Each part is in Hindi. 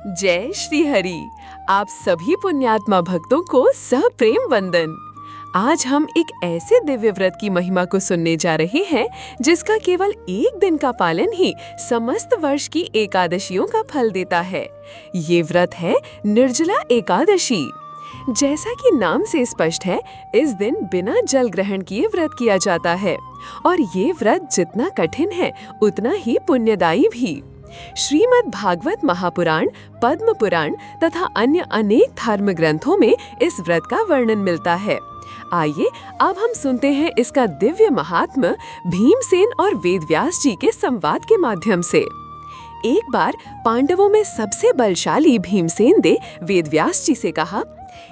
जय श्री हरि। आप सभी पुण्यात्मा भक्तों को सप्रेम वंदन। आज हम एक ऐसे दिव्य व्रत की महिमा को सुनने जा रहे हैं जिसका केवल एक दिन का पालन ही समस्त वर्ष की एकादशियों का फल देता है। ये व्रत है निर्जला एकादशी। जैसा कि नाम से स्पष्ट है, इस दिन बिना जल ग्रहण किए व्रत किया जाता है और ये व्रत जितना कठिन है उतना ही पुण्यदायी भी। श्रीमद् भागवत महापुराण, पद्म पुराण तथा अन्य अनेक धर्म ग्रंथों में इस व्रत का वर्णन मिलता है। आइए अब हम सुनते हैं इसका दिव्य महात्म्य भीमसेन और वेदव्यास जी के संवाद के माध्यम से। एक बार पांडवों में सबसे बलशाली भीमसेन ने वेदव्यास जी से कहा,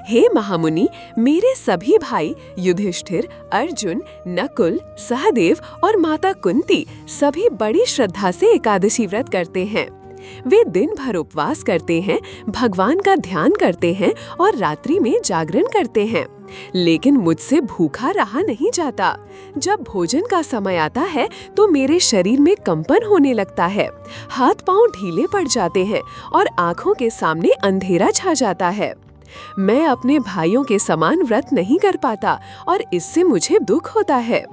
हे महामुनि, मेरे सभी भाई युधिष्ठिर, अर्जुन, नकुल, सहदेव और माता कुंती सभी बड़ी श्रद्धा से एकादशी व्रत करते हैं। वे दिन भर उपवास करते हैं, भगवान का ध्यान करते हैं और रात्रि में जागरण करते हैं। लेकिन मुझसे भूखा रहा नहीं जाता। जब भोजन का समय आता है तो मेरे शरीर में कंपन होने लगता है, हाथ पांव ढीले पड़ जाते हैं और आंखों के सामने अंधेरा छा जाता है। मैं अपने भाइयों के समान व्रत नहीं कर पाता और इससे मुझे दुख होता है।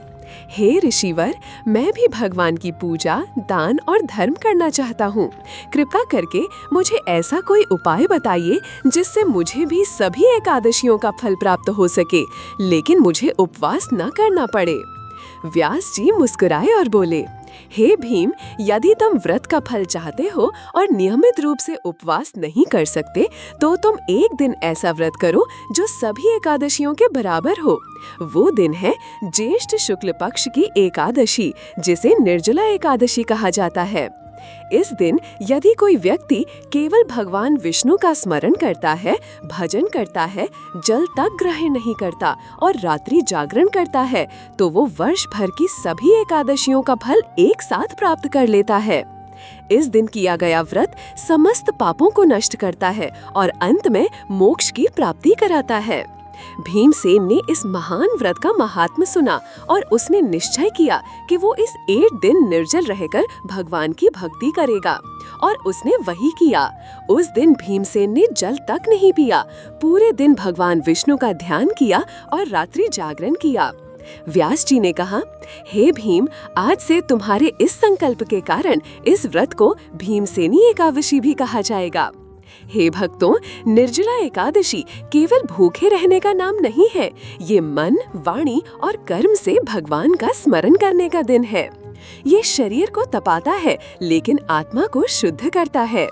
हे ऋषिवर, मैं भी भगवान की पूजा, दान और धर्म करना चाहता हूँ। कृपा करके मुझे ऐसा कोई उपाय बताइए जिससे मुझे भी सभी एकादशियों का फल प्राप्त हो सके, लेकिन मुझे उपवास न करना पड़े। व्यास जी मुस्कुराए और बोले, हे भीम, यदि तुम व्रत का फल चाहते हो और नियमित रूप से उपवास नहीं कर सकते, तो तुम एक दिन ऐसा व्रत करो जो सभी एकादशियों के बराबर हो। वो दिन है ज्येष्ठ शुक्ल पक्ष की एकादशी, जिसे निर्जला एकादशी कहा जाता है। इस दिन यदि कोई व्यक्ति केवल भगवान विष्णु का स्मरण करता है, भजन करता है, जल तक ग्रहण नहीं करता और रात्रि जागरण करता है, तो वो वर्ष भर की सभी एकादशियों का फल एक साथ प्राप्त कर लेता है। इस दिन किया गया व्रत समस्त पापों को नष्ट करता है और अंत में मोक्ष की प्राप्ति कराता है। भीमसेन ने इस महान व्रत का महात्म्य सुना और उसने निश्चय किया कि वो इस 8 दिन निर्जल रहकर भगवान की भक्ति करेगा, और उसने वही किया। उस दिन भीमसेन ने जल तक नहीं पिया, पूरे दिन भगवान विष्णु का ध्यान किया और रात्रि जागरण किया। व्यास जी ने कहा, हे भीम, आज से तुम्हारे इस संकल्प के कारण इस व्रत को भीमसेनी एकादशी भी कहा जाएगा। हे भक्तों, निर्जला एकादशी केवल भूखे रहने का नाम नहीं है। ये मन, वाणी और कर्म से भगवान का स्मरण करने का दिन है। ये शरीर को तपाता है लेकिन आत्मा को शुद्ध करता है।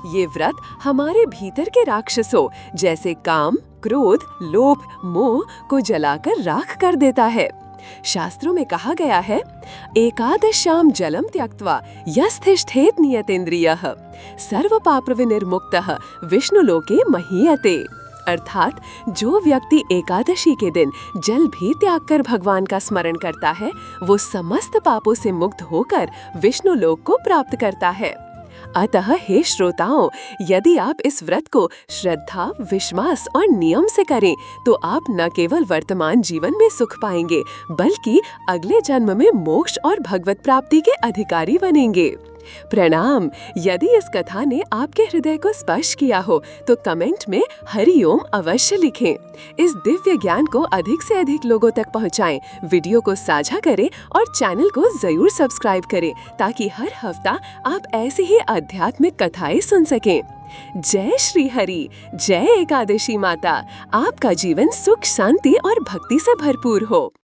ये व्रत हमारे भीतर के राक्षसों जैसे काम, क्रोध, लोभ, मोह को जलाकर राख कर देता है। शास्त्रों में कहा गया है, एकादश्याम जलम त्यक्त्वा यस्तिष्ठेत नियतेन्द्रियः सर्व पाप विनिर्मुक्तः विष्णुलोके महीयते। अर्थात जो व्यक्ति एकादशी के दिन जल भी त्याग कर भगवान का स्मरण करता है, वो समस्त पापों से मुक्त होकर विष्णु लोक को प्राप्त करता है। अतः हे श्रोताओं, यदि आप इस व्रत को श्रद्धा, विश्वास और नियम से करें तो आप न केवल वर्तमान जीवन में सुख पाएंगे, बल्कि अगले जन्म में मोक्ष और भगवत प्राप्ति के अधिकारी बनेंगे। प्रणाम। यदि इस कथा ने आपके हृदय को स्पर्श किया हो तो कमेंट में हरि ओम अवश्य लिखें। इस दिव्य ज्ञान को अधिक से अधिक लोगों तक पहुंचाएं, वीडियो को साझा करें और चैनल को जरूर सब्सक्राइब करें ताकि हर हफ्ता आप ऐसी ही आध्यात्मिक कथाएं सुन सकें। जय श्री हरि, जय एकादशी माता। आपका जीवन सुख, शांति और भक्ति से भरपूर हो।